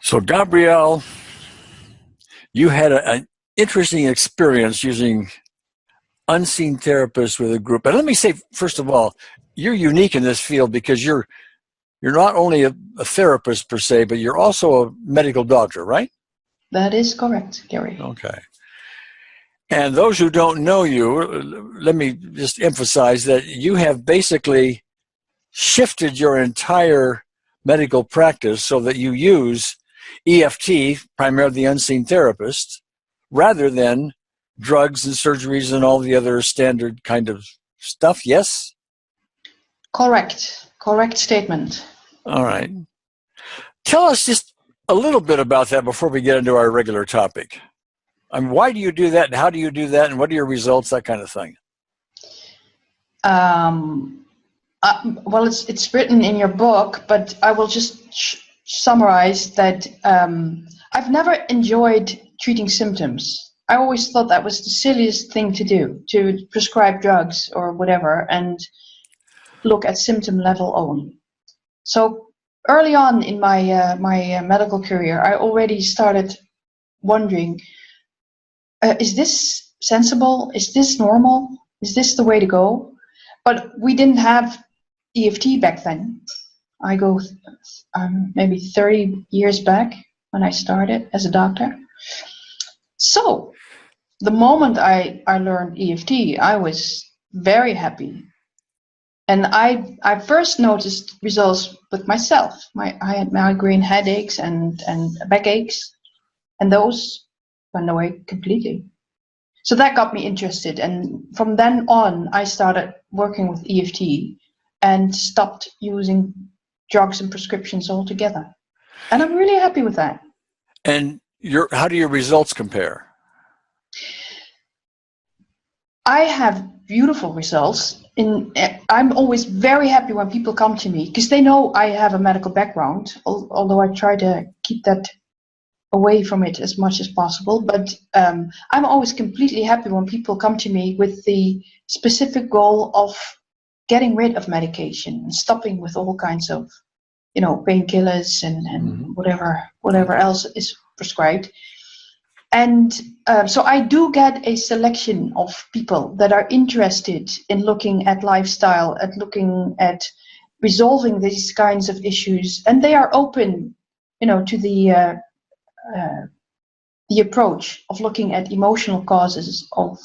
So, Gabrielle, you had an interesting experience using unseen therapists with a group. And let me say, first of all, you're unique in this field because you're not only a therapist per se, but you're also a medical doctor, right? That is correct, Gary. Okay. And those who don't know you, let me just emphasize that you have basically shifted your entire medical practice so that you use EFT, primarily the unseen therapist, rather than drugs and surgeries and all the other standard kind of stuff, yes? Correct. Correct statement. All right. Tell us just a little bit about that before we get into our regular topic. I mean, why do you do that, and how do you do that, and what are your results, that kind of thing? Well, it's written in your book, but I will just summarize that I've never enjoyed treating symptoms. I always thought that was the silliest thing to do, to prescribe drugs or whatever and look at symptom level only. So early on in my medical career, I already started wondering, is this sensible? Is this normal? Is this the way to go? But we didn't have EFT back then. I go maybe 30 years back when I started as a doctor. So the moment I learned EFT, I was very happy. And I first noticed results with myself. I had migraine headaches and backaches, and those went away completely. So that got me interested. And from then on, I started working with EFT and stopped using drugs and prescriptions altogether. And I'm really happy with that. And how do your results compare? I have beautiful results. I'm always very happy when people come to me because they know I have a medical background, although I try to keep that away from it as much as possible. But I'm always completely happy when people come to me with the specific goal of getting rid of medication and stopping with all kinds of, painkillers and whatever else is prescribed. And so I do get a selection of people that are interested in looking at lifestyle, at looking at resolving these kinds of issues, and they are open, to the approach of looking at emotional causes of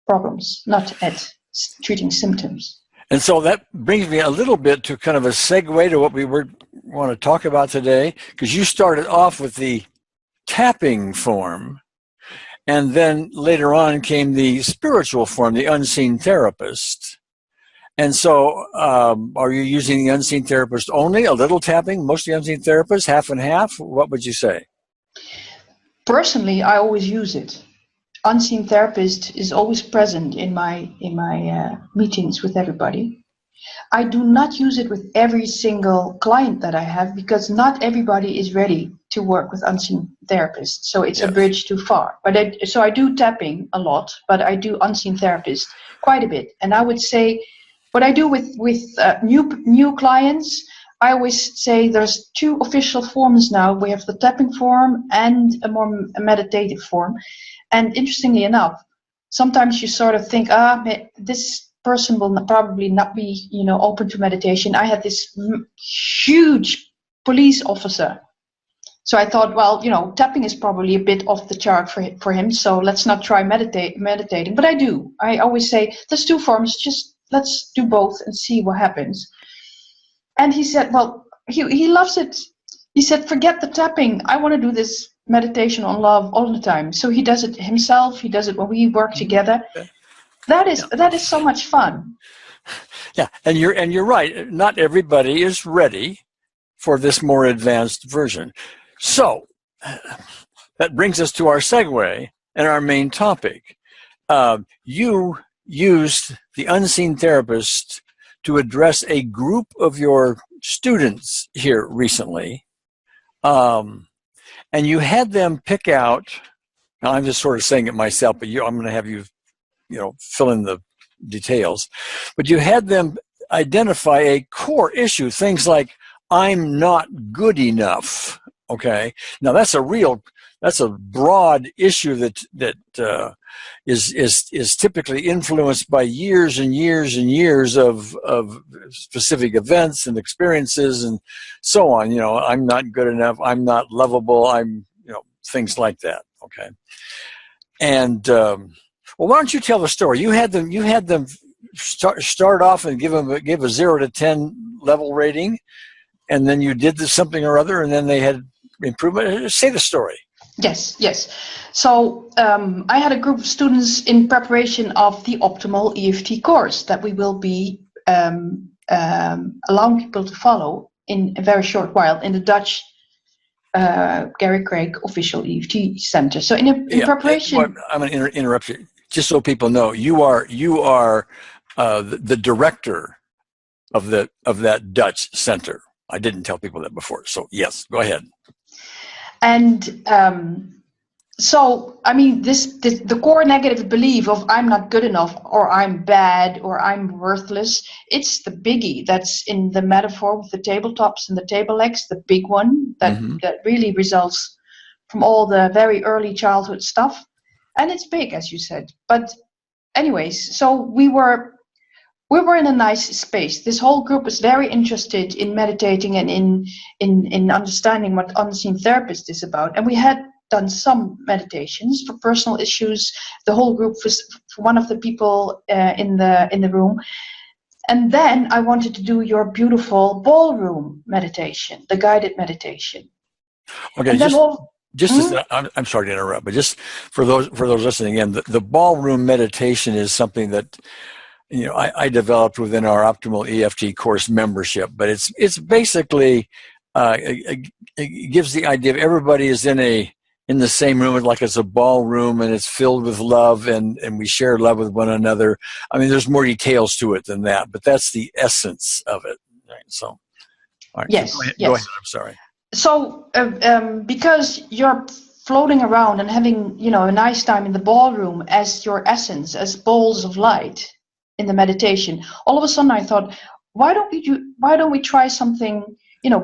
problems, not at treating symptoms. And so that brings me a little bit to kind of a segue to what we want to talk about today, because you started off with the tapping form, and then later on came the spiritual form, the unseen therapist. And so are you using the unseen therapist only, a little tapping, mostly unseen therapist, half and half? What would you say? Personally, I always use it. Unseen therapist is always present in my meetings with everybody. I do not use it with every single client that I have because not everybody is ready to work with unseen therapists. So it's a bridge too far. But so I do tapping a lot, but I do unseen therapist quite a bit. And I would say what I do with new clients, I always say there's two official forms now. We have the tapping form and a meditative form. And interestingly enough, sometimes you sort of think, this person will probably not be, open to meditation. I had this huge police officer. So I thought, well, tapping is probably a bit off the chart for him. So let's not try meditating. But I do. I always say, there's two forms. Just let's do both and see what happens. And he said, well, he loves it. He said, forget the tapping. I want to do this meditation on love all the time. So he does it himself. He does it when we work together. That is so much fun. Yeah, and you're right. Not everybody is ready for this more advanced version. So that brings us to our segue and our main topic. You used the unseen therapist to address a group of your students here recently. And you had them pick out, now I'm just sort of saying it myself, but I'm going to have you, fill in the details. But you had them identify a core issue, things like, I'm not good enough, Okay. Now that's a broad issue that is typically influenced by years and years and years of specific events and experiences and so on. You know, I'm not good enough. I'm not lovable. Things like that. Okay. And well, why don't you tell the story? You had them start off and give a 0 to 10 level rating, and then you did something or other, and then they had improvement. Say the story. Yes. So I had a group of students in preparation of the Optimal EFT course that we will be allowing people to follow in a very short while in the Dutch Gary Craig official EFT center. So in preparation, I'm going to interrupt you just so people know you are the director of that Dutch center. I didn't tell people that before, so yes, go ahead. And so, I mean, the core negative belief of I'm not good enough, or I'm bad, or I'm worthless, it's the biggie that's in the metaphor with the tabletops and the table legs, the big one that really results from all the very early childhood stuff. And it's big, as you said. But anyways, so we were in a nice space. This whole group was very interested in meditating and in understanding what unseen therapist is about. And we had done some meditations for personal issues. The whole group was one of the people in the room. And then I wanted to do your beautiful ballroom meditation, the guided meditation. Okay, I'm sorry to interrupt, but just for those listening in, the ballroom meditation is something that I developed within our Optimal EFT course membership. But it's basically it gives the idea of everybody is in the same room, like it's a ballroom, and it's filled with love, and we share love with one another. I mean, there's more details to it than that, but that's the essence of it. Right? So, all right. Yes. So go ahead. I'm sorry. So, because you're floating around and having, a nice time in the ballroom as your essence, as balls of light in the meditation, all of a sudden I thought, why don't we try something,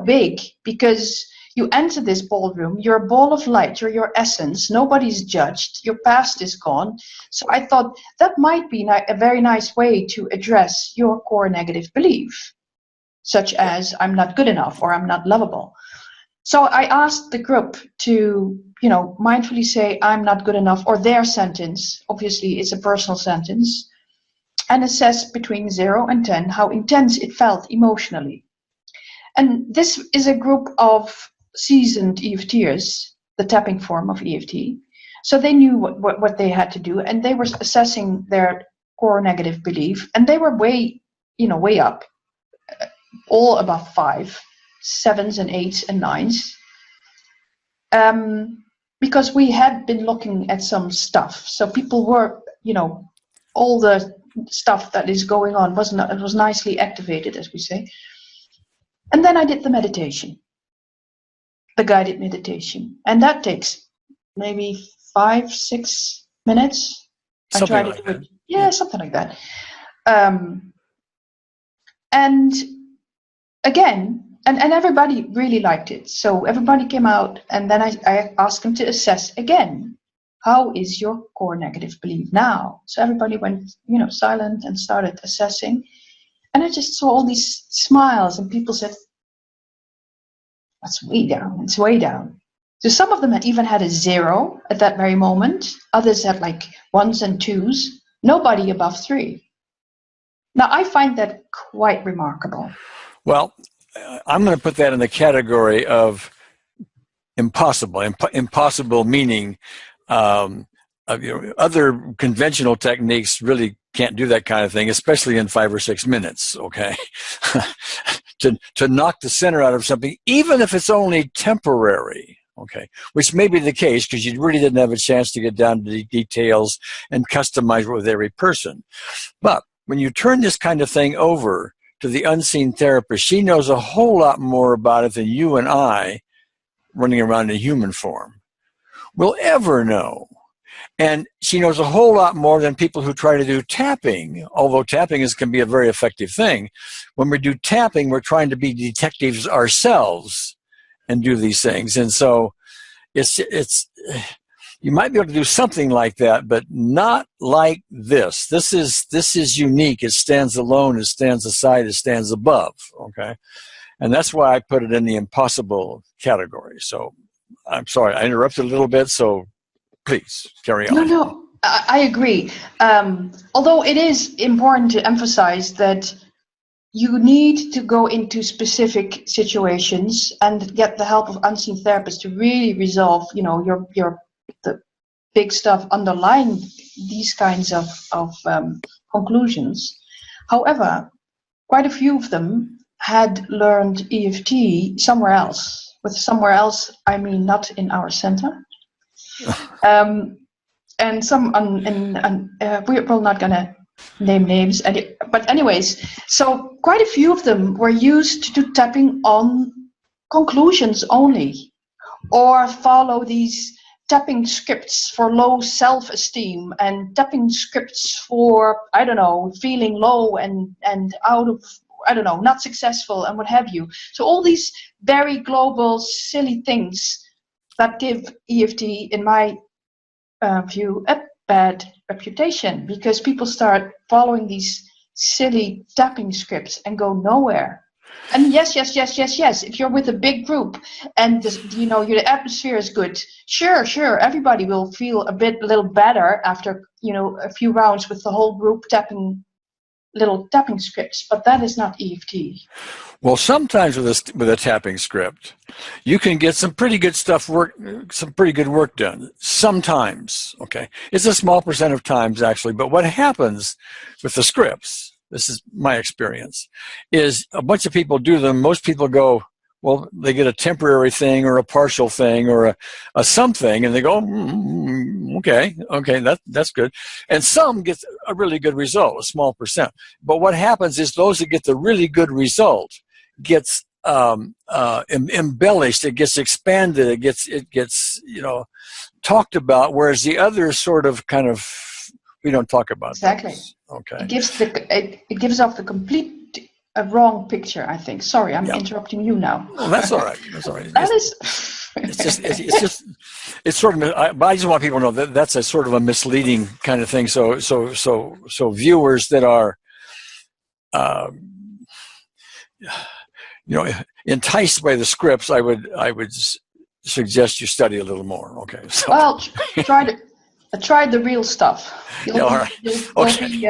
big? Because you enter this ballroom, you're a ball of light, you're your essence, nobody's judged, your past is gone. So I thought that might be a very nice way to address your core negative belief, such as I'm not good enough or I'm not lovable. So I asked the group to, mindfully say I'm not good enough, or their sentence, obviously it's a personal sentence, and assess between 0 and 10 how intense it felt emotionally. And this is a group of seasoned EFTers, the tapping form of EFT. So they knew what they had to do, and they were assessing their core negative belief, and they were way up, all above 5, 7s and 8s and 9s. Because we had been looking at some stuff. So people were, all the stuff that is going on it was nicely activated, as we say. And then I did the meditation, the guided meditation, and that takes maybe 5-6 minutes. Something I try to do it. Yeah, something like that. And again, and everybody really liked it. So everybody came out, and then I asked them to assess again. How is your core negative belief now? So everybody went, silent and started assessing. And I just saw all these smiles, and people said, that's way down. It's way down. So some of them even had a 0 at that very moment. Others had like 1s and 2s. Nobody above 3. Now, I find that quite remarkable. Well, I'm going to put that in the category of impossible. Impossible meaning other conventional techniques really can't do that kind of thing, especially in 5 or 6 minutes. Okay, to knock the center out of something, even if it's only temporary. Okay, which may be the case because you really didn't have a chance to get down to the details and customize it with every person. But when you turn this kind of thing over to the unseen therapist, she knows a whole lot more about it than you and I, running around in human form, will ever know. And she knows a whole lot more than people who try to do tapping, although tapping can be a very effective thing. When we do tapping, we're trying to be detectives ourselves and do these things. And so it's you might be able to do something like that, but not like this. This is unique. It stands alone. It stands aside. It stands above. Okay, and that's why I put it in the impossible category. So I'm sorry I interrupted a little bit. So please carry on. No, I agree. Although it is important to emphasize that you need to go into specific situations and get the help of unseen therapists to really resolve, the big stuff underlying these kinds of conclusions. However, quite a few of them had learned EFT somewhere else. With somewhere else, I mean not in our center. And some, we're not going to name names, but anyways, so quite a few of them were used to tapping on conclusions only, or follow these tapping scripts for low self-esteem and tapping scripts for, I don't know, feeling low and out of, I don't know, not successful and what have you. So all these very global, silly things that give EFT, in my view, a bad reputation, because people start following these silly tapping scripts and go nowhere. And yes, if you're with a big group and your atmosphere is good, sure, everybody will feel a little better after a few rounds with the whole group tapping little tapping scripts, but that is not EFT. Well, sometimes with a tapping script, you can get some pretty good work done. Sometimes, okay, it's a small percent of times actually. But what happens with the scripts, this is my experience, is a bunch of people do them. Most people go, well, they get a temporary thing or a partial thing or a something, and they go, okay, that's good. And some get a really good result, a small percent. But what happens is those that get the really good result gets embellished, it gets expanded, it gets talked about, whereas the others sort of kind of we don't talk about. Exactly. Those. Okay. It gives off the complete wrong picture, I think. Sorry, I'm interrupting you now. Well, that's all right. That's all right. It's sort of. But I just want people to know that that's a sort of a misleading kind of thing. So viewers that are, enticed by the scripts, I would suggest you study a little more. Okay. So. Well, try the real stuff. You'll be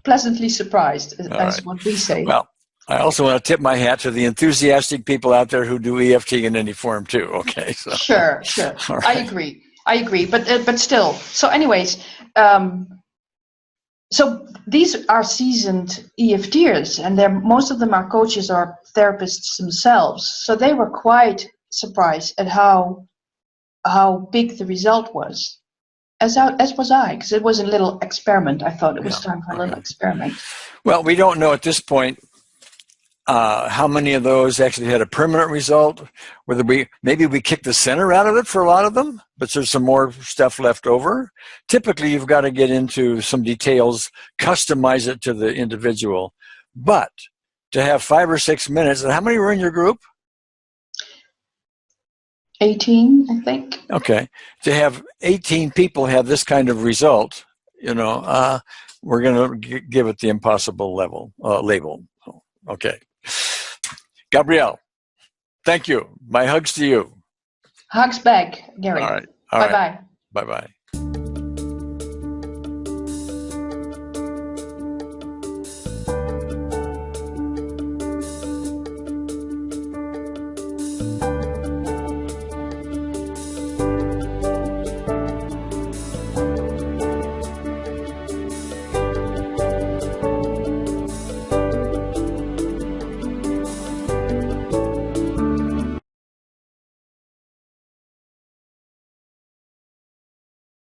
pleasantly surprised, as what we say. Well, I also want to tip my hat to the enthusiastic people out there who do EFT in any form too. Okay, so sure. Right. I agree, but still. So, anyways, so these are seasoned EFTers, and most of them are coaches or therapists themselves. So they were quite surprised at how big the result was. As was I, because it was a little experiment. I thought it was time for a little experiment. Well, we don't know at this point how many of those actually had a permanent result. Whether maybe we kicked the center out of it for a lot of them, but there's some more stuff left over. Typically, you've got to get into some details, customize it to the individual. But to have 5 or 6 minutes, and how many were in your group? 18, I think. Okay. To have 18 people have this kind of result, we're going to give it the impossible label. Okay. Gabrielle, thank you. My hugs to you. Hugs back, Gary. All right. Bye-bye. Bye-bye.